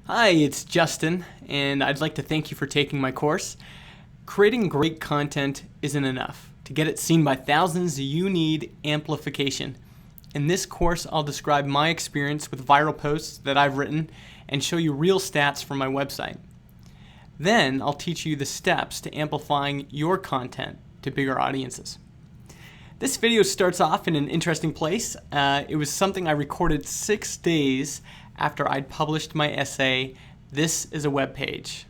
Hi, it's Justin, and I'd like to thank you for taking my course. Creating great content isn't enough. To get it seen by thousands, you need amplification. In this course, I'll describe my experience with viral posts that I've written and show you real stats from my website. Then, I'll teach you the steps to amplifying your content to bigger audiences. This video starts off in an interesting place. It was something I recorded 6 days after I'd published my essay, This is a Web Page.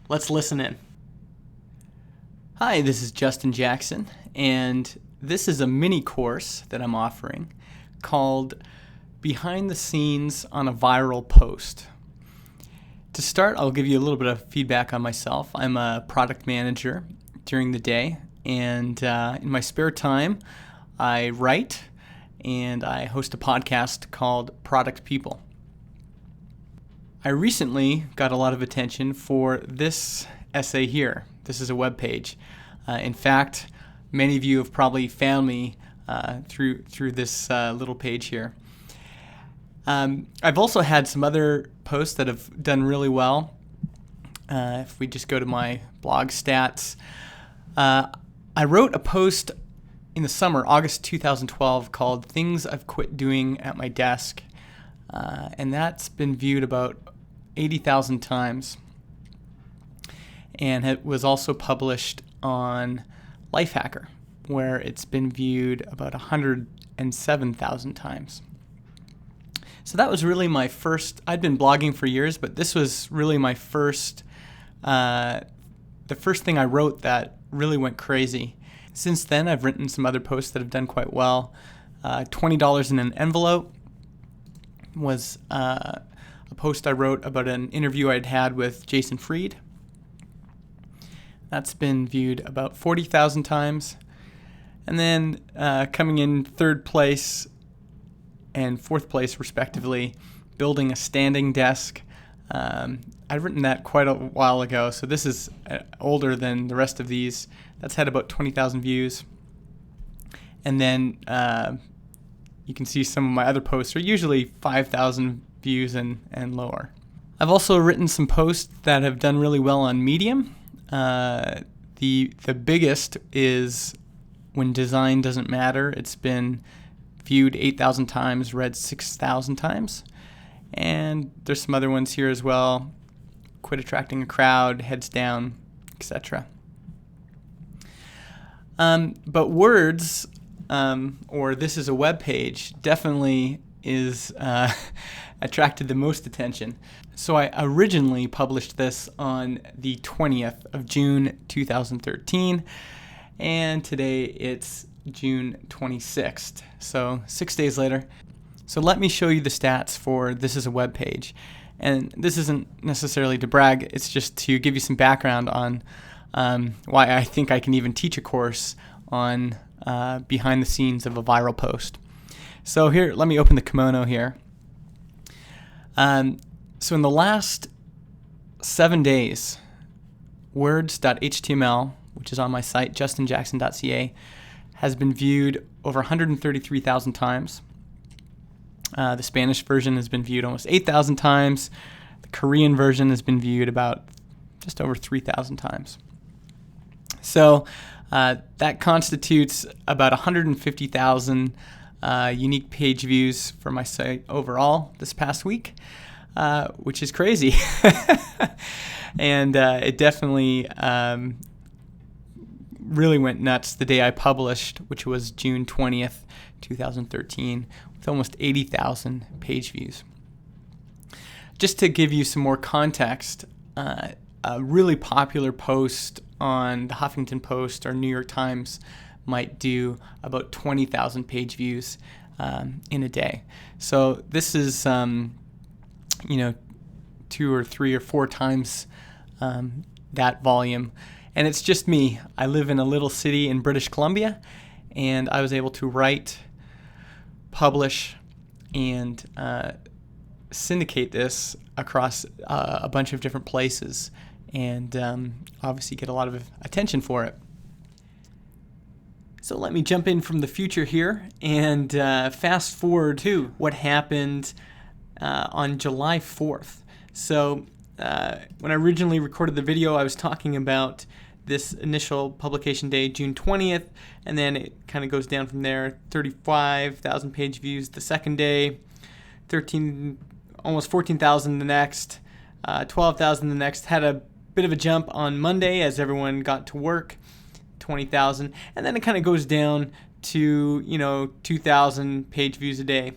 Let's listen in. Hi, this is Justin Jackson, and this is a mini course that I'm offering called Behind the Scenes on a Viral Post. To start, I'll give you a little bit of feedback on myself. I'm a product manager during the day, and in my spare time, I write and I host a podcast called Product People. I recently got a lot of attention for this essay here. This is a web page. In fact, many of you have probably found me through this little page here. I've also had some other posts that have done really well. If we just go to my blog stats, I wrote a post in the summer, August 2012, called Things I've Quit Doing at My Desk. And that's been viewed about 80,000 times. And it was also published on Lifehacker, where it's been viewed about 107,000 times. So that was really my first. I'd been blogging for years, but this was really my first, the first thing I wrote that really went crazy. Since then, I've written some other posts that have done quite well. $20 in an Envelope was a post I wrote about an interview I'd had with Jason Fried. That's been viewed about 40,000 times. And then coming in third place and fourth place, respectively, Building a Standing Desk. I've written that quite a while ago, so this is older than the rest of these. That's had about 20,000 views. And then you can see some of my other posts are usually 5,000 views and lower. I've also written some posts that have done really well on Medium. The biggest is When Design Doesn't Matter. It's been viewed 8,000 times, read 6,000 times. And there's some other ones here as well. Quit Attracting a Crowd, Heads Down, etc. But words, or This is a Web Page, definitely is attracted the most attention. So I originally published this on the 20th of June 2013, and today it's June 26th, so 6 days later. So let me show you the stats for This is a Web Page. And this isn't necessarily to brag, it's just to give you some background on why I think I can even teach a course on behind the scenes of a viral post. So here, let me open the kimono here. So in the last 7 days, words.html, which is on my site, justinjackson.ca, has been viewed over 133,000 times. The Spanish version has been viewed almost 8,000 times. The Korean version has been viewed about just over 3,000 times. So that constitutes about 150,000 unique page views for my site overall this past week, which is crazy. And it definitely really went nuts the day I published, which was June 20th, 2013, with almost 80,000 page views. Just to give you some more context, a really popular post on the Huffington Post or New York Times might do about 20,000 page views in a day. So this is, 2 or 3 or 4 times that volume. And it's just me. I live in a little city in British Columbia, and I was able to write, publish, and syndicate this across a bunch of different places, and obviously get a lot of attention for it. So let me jump in from the future here and fast forward to what happened on July 4th. So when I originally recorded the video, I was talking about this initial publication day, June 20th, and then it kind of goes down from there. 35,000 page views the second day, almost 14,000 the next, 12,000 the next. Had a bit of a jump on Monday as everyone got to work, 20,000, and then it kind of goes down to 2,000 page views a day.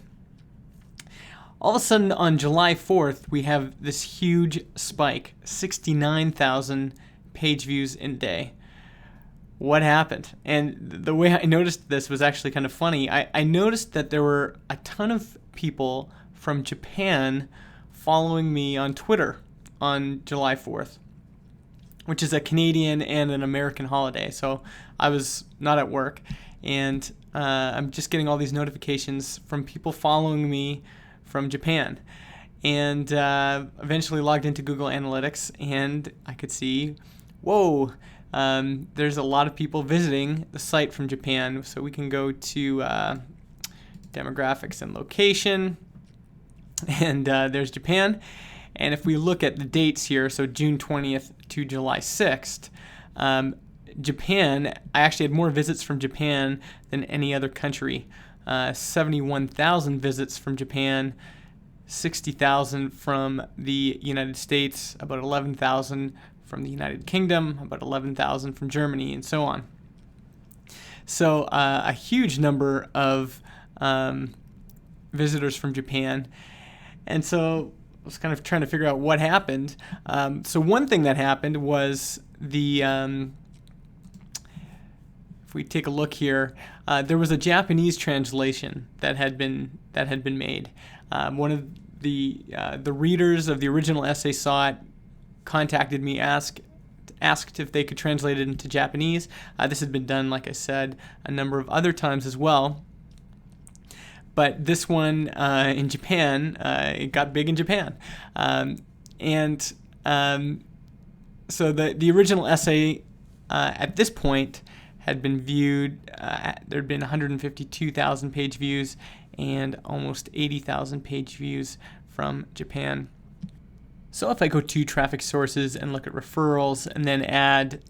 All of a sudden on July 4th, we have this huge spike, 69,000 page views in a day. What happened? And the way I noticed this was actually kind of funny. I noticed that there were a ton of people from Japan following me on Twitter on July 4th, which is a Canadian and an American holiday. So I was not at work, and I'm just getting all these notifications from people following me from Japan. And eventually logged into Google Analytics, and I could see, whoa, there's a lot of people visiting the site from Japan. So we can go to demographics and location, and there's Japan. And if we look at the dates here, so June 20th to July 6th, Japan, I actually had more visits from Japan than any other country. 71,000 visits from Japan, 60,000 from the United States, about 11,000 from the United Kingdom, about 11,000 from Germany, and so on. So a huge number of visitors from Japan. And so I was kind of trying to figure out what happened. So one thing that happened was if we take a look here, there was a Japanese translation that had been made. One of the readers of the original essay saw it, contacted me, asked if they could translate it into Japanese. This had been done, like I said, a number of other times as well. But this one in Japan, it got big in Japan. So the original essay at this point had been viewed, there had been 152,000 page views and almost 80,000 page views from Japan. So if I go to traffic sources and look at referrals and then add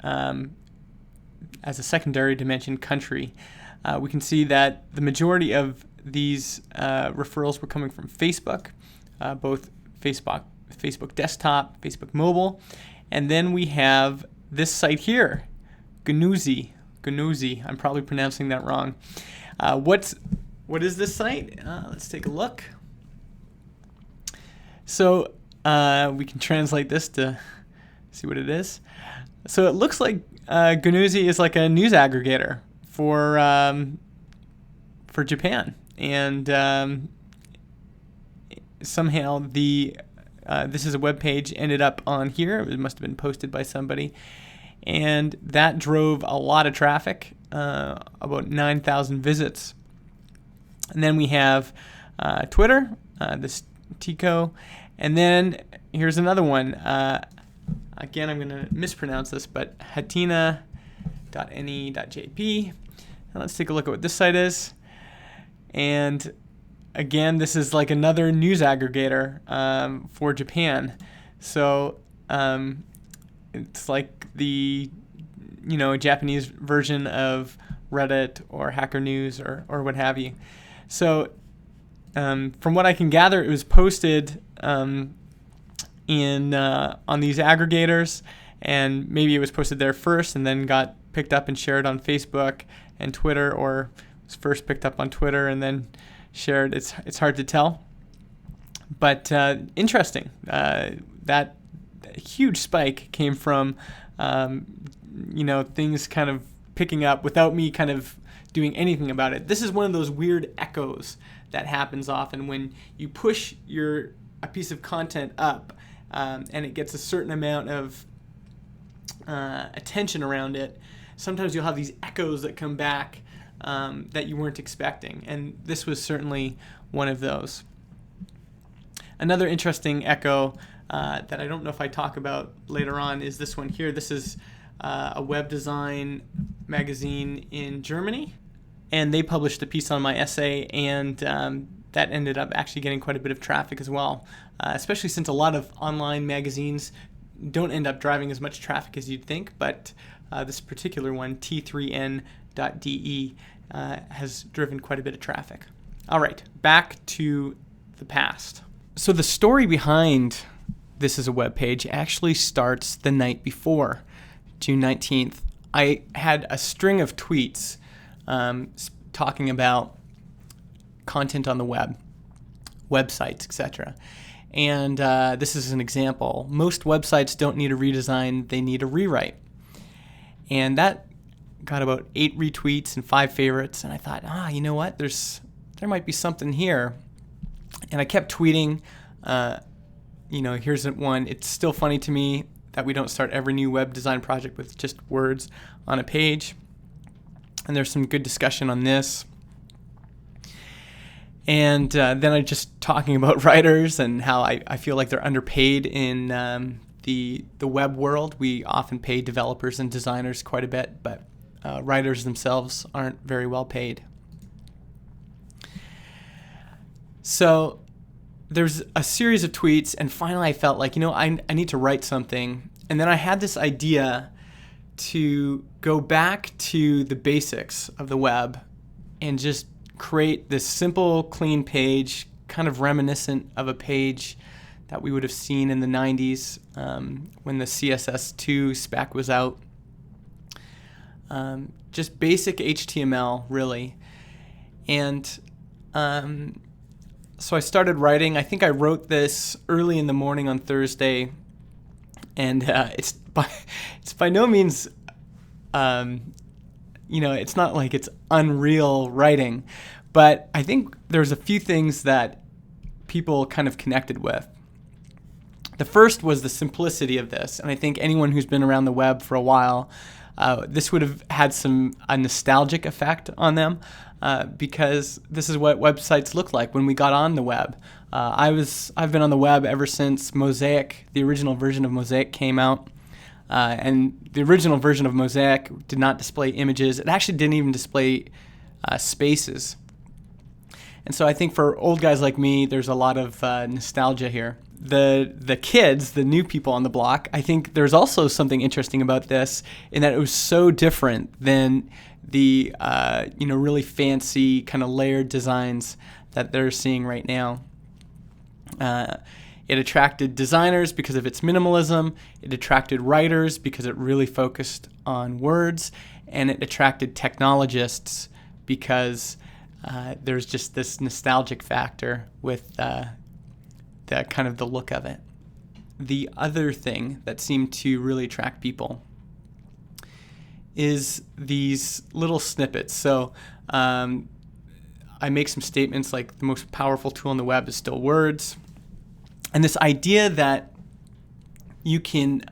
as a secondary dimension country, we can see that the majority of these referrals were coming from Facebook, both Facebook desktop, Facebook mobile, and then we have this site here, Ganuzi. I'm probably pronouncing that wrong. What is this site? Let's take a look. So we can translate this to see what it is. So it looks like Ganuzi is like a news aggregator for Japan, and somehow this is a web page ended up on here. It must have been posted by somebody, and that drove a lot of traffic, about 9,000 visits. And then we have Twitter, this Tico, and then here's another one. Again, I'm going to mispronounce this, but hatina.ne.jp. And let's take a look at what this site is. And again, this is like another news aggregator for Japan. So it's like the Japanese version of Reddit or Hacker News or what have you. So from what I can gather, it was posted on these aggregators, and maybe it was posted there first and then got picked up and shared on Facebook and Twitter, or was first picked up on Twitter and then shared. It's hard to tell, but interesting. That huge spike came from things kind of picking up without me kind of doing anything about it. This is one of those weird echoes that happens often when you push a piece of content up, and it gets a certain amount of attention around it. Sometimes you'll have these echoes that come back that you weren't expecting, and this was certainly one of those. Another interesting echo that I don't know if I talk about later on is this one here. This is a web design magazine in Germany, and they published a piece on my essay, and that ended up actually getting quite a bit of traffic as well, especially since a lot of online magazines don't end up driving as much traffic as you'd think, but this particular one, t3n.de, has driven quite a bit of traffic. All right, back to the past. So the story behind this as a web page actually starts the night before, June 19th. I had a string of tweets talking about content on the web, websites, etc. And this is an example. Most websites don't need a redesign, they need a rewrite. And that got about 8 retweets and 5 favorites, and I thought, you know what, there might be something here. And I kept tweeting, here's one. It's still funny to me that we don't start every new web design project with just words on a page. And there's some good discussion on this. And then I just talking about writers and how I feel like they're underpaid in the web world. We often pay developers and designers quite a bit, but writers themselves aren't very well paid. So there's a series of tweets, and finally I felt like, I need to write something. And then I had this idea to go back to the basics of the web and just create this simple, clean page, kind of reminiscent of a page that we would have seen in the 90s when the CSS2 spec was out. Just basic HTML, really. And so I started writing. I think I wrote this early in the morning on Thursday, and it's by no means, it's not like it's unreal writing, but I think there's a few things that people kind of connected with. The first was the simplicity of this, and I think anyone who's been around the web for a while, this would have had a nostalgic effect on them. Because this is what websites look like when we got on the web. I've been on the web ever since Mosaic, the original version of Mosaic, came out. And the original version of Mosaic did not display images. It actually didn't even display spaces. And so I think for old guys like me, there's a lot of nostalgia here. The kids, the new people on the block, I think there's also something interesting about this in that it was so different than the really fancy kind of layered designs that they're seeing right now. It attracted designers because of its minimalism. It attracted writers because it really focused on words, and it attracted technologists because there's just this nostalgic factor with the kind of the look of it. The other thing that seemed to really attract people is these little snippets. So I make some statements like the most powerful tool on the web is still words. And this idea that you can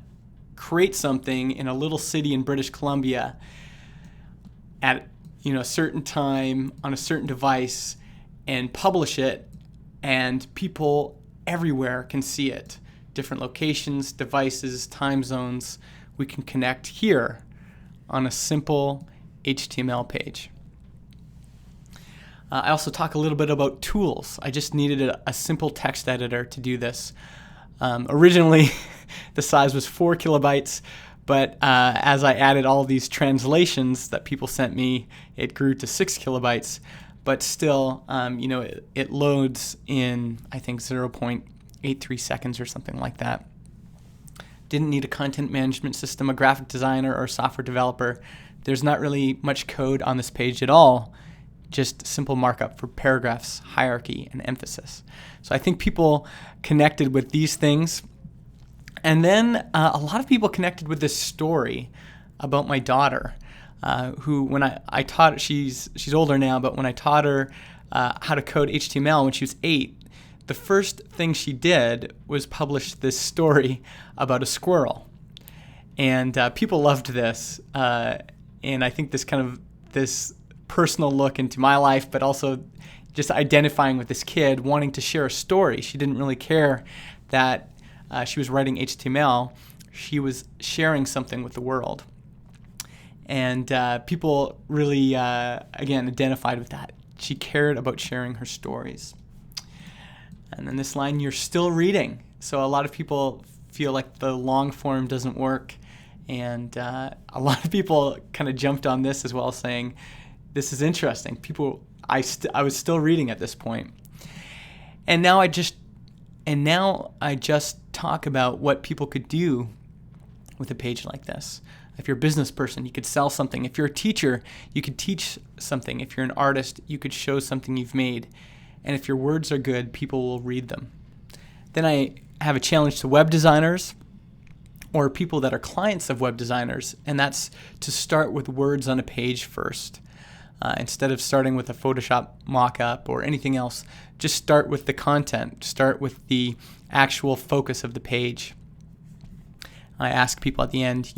create something in a little city in British Columbia at a certain time on a certain device and publish it, and people everywhere can see it. Different locations, devices, time zones. We can connect here on a simple HTML page. I also talk a little bit about tools. I just needed a simple text editor to do this. Originally, the size was 4 kilobytes, but as I added all these translations that people sent me, it grew to 6 kilobytes. But still, it loads in, I think, 0.83 seconds or something like that. Didn't need a content management system, a graphic designer, or a software developer. There's not really much code on this page at all, just simple markup for paragraphs, hierarchy, and emphasis. So I think people connected with these things. And then a lot of people connected with this story about my daughter, who when I taught her, she's older now, but when I taught her how to code HTML when she was 8, the first thing she did was publish this story about a squirrel. And people loved this. And I think this personal look into my life, but also just identifying with this kid, wanting to share a story. She didn't really care that she was writing HTML. She was sharing something with the world. And people really, again, identified with that. She cared about sharing her stories. And then this line, you're still reading. So a lot of people feel like the long form doesn't work. And a lot of people kind of jumped on this as well, saying, this is interesting. I was still reading at this point. And now I just talk about what people could do with a page like this. If you're a business person, you could sell something. If you're a teacher, you could teach something. If you're an artist, you could show something you've made. And if your words are good, people will read them. Then I have a challenge to web designers or people that are clients of web designers, and that's to start with words on a page first. Instead of starting with a Photoshop mock-up or anything else, just start with the content. Start with the actual focus of the page. I ask people at the end,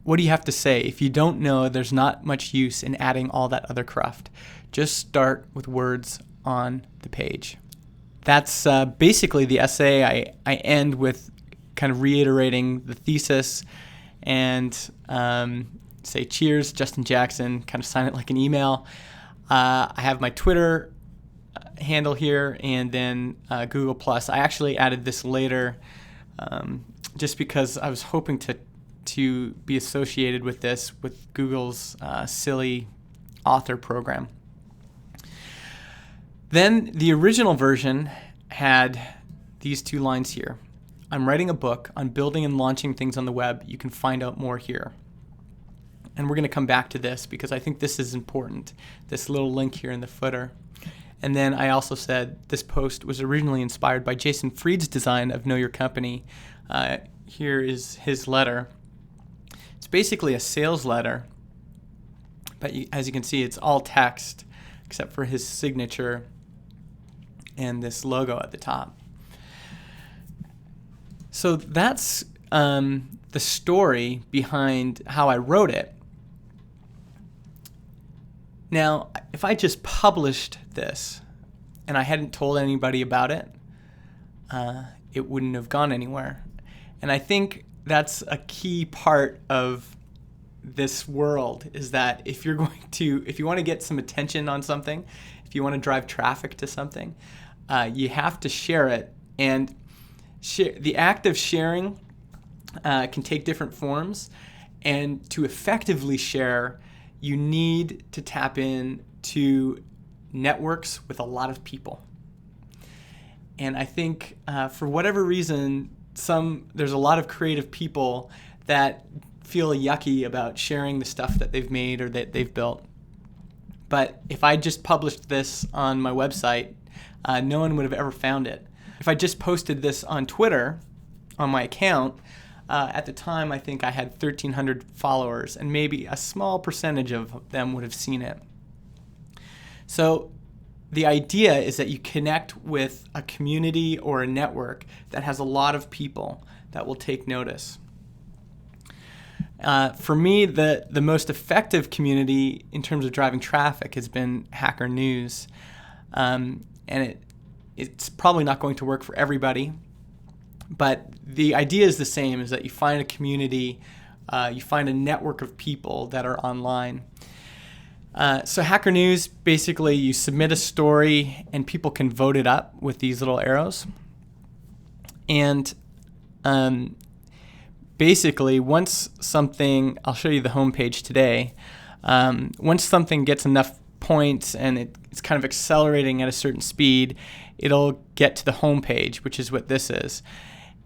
what do you have to say? If you don't know, there's not much use in adding all that other cruft. Just start with words on the page. That's basically the essay. I end with kind of reiterating the thesis and say, cheers, Justin Jackson, kind of sign it like an email. I have my Twitter handle here and then Google+. I actually added this later just because I was hoping to be associated with this with Google's silly author program. Then the original version had these two lines here. I'm writing a book on building and launching things on the web. You can find out more here. And we're going to come back to this because I think this is important, this little link here in the footer. And then I also said this post was originally inspired by Jason Fried's design of Know Your Company. Here is his letter. It's basically a sales letter, but as you can see, it's all text except for his signature and this logo at the top. So that's the story behind how I wrote it. Now, if I just published this and I hadn't told anybody about it, it wouldn't have gone anywhere. And I think that's a key part of this world, is that if you want to get some attention on something, if you want to drive traffic to something, you have to share it. And the act of sharing can take different forms. And to effectively share, you need to tap in to networks with a lot of people. And I think for whatever reason, there's a lot of creative people that feel yucky about sharing the stuff that they've made or that they've built. But if I just published this on my website, no one would have ever found it. If I just posted this on Twitter, on my account, at the time I think I had 1,300 followers, and maybe a small percentage of them would have seen it. So the idea is that you connect with a community or a network that has a lot of people that will take notice. For me, the most effective community in terms of driving traffic has been Hacker News. And it's probably not going to work for everybody, but the idea is the same, is that you find a community, you find a network of people that are online. So Hacker News, basically you submit a story and people can vote it up with these little arrows. And basically once something, I'll show you the homepage today, once something gets enough points and it's kind of accelerating at a certain speed, it'll get to the homepage, which is what this is.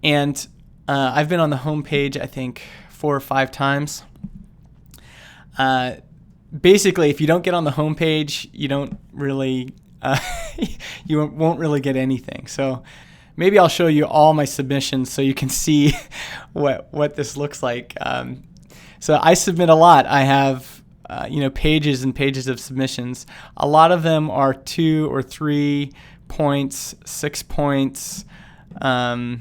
And I've been on the homepage, I think, 4 or 5 times. Basically, if you don't get on the homepage, you don't really, you won't really get anything. So maybe I'll show you all my submissions so you can see what this looks like. So I submit a lot. I have pages and pages of submissions. A lot of them are 2 or 3 points, 6 points. The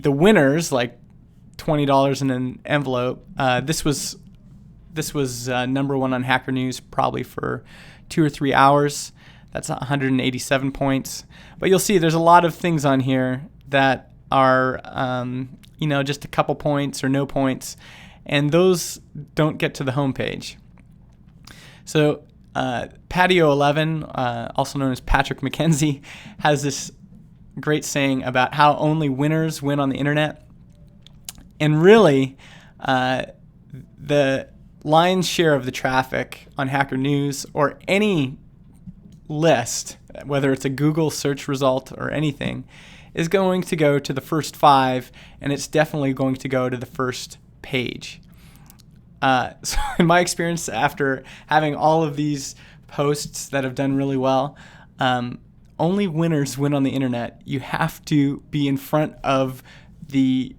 winners, like $20 in an envelope. This was number 1 on Hacker News probably for 2 or 3 hours. That's 187 points. But you'll see there's a lot of things on here that are just a couple points or no points, and those don't get to the homepage. So Patio 11, also known as Patrick McKenzie, has this great saying about how only winners win on the internet. And really, the lion's share of the traffic on Hacker News or any list, whether it's a Google search result or anything, is going to go to the first 5, and it's definitely going to go to the first page. So in my experience, after having all of these posts that have done really well, only winners win on the internet. You have to be in front of the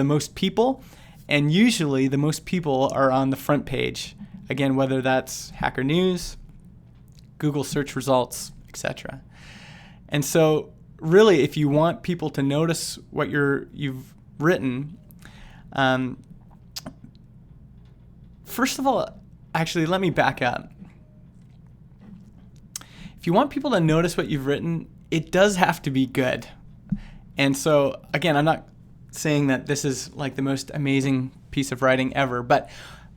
most people, and usually the most people are on the front page. Again, whether that's Hacker News, Google search results, etc. And so really, if you want people to notice what you've written, first of all, actually, let me back up. If you want people to notice what you've written, it does have to be good. And so, again, I'm not saying that this is like the most amazing piece of writing ever, but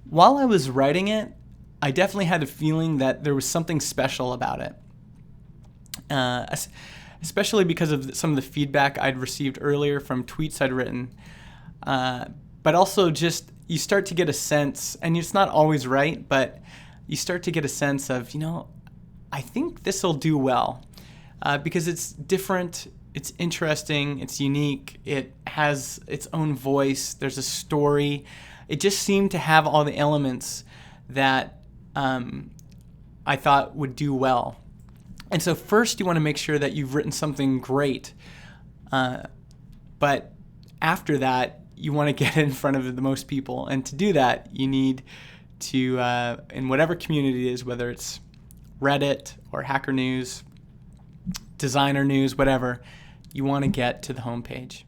while I was writing it, I definitely had a feeling that there was something special about it. Especially because of some of the feedback I'd received earlier from tweets I'd written. But also just, you start to get a sense, and it's not always right, but you start to get a sense of, I think this will do well because it's different, it's interesting, it's unique, it has its own voice, there's a story. It just seemed to have all the elements that I thought would do well. And so first you want to make sure that you've written something great, but after that you want to get in front of the most people. And to do that, you need to, in whatever community it is, whether it's Reddit or Hacker News, Designer News, whatever, you want to get to the homepage.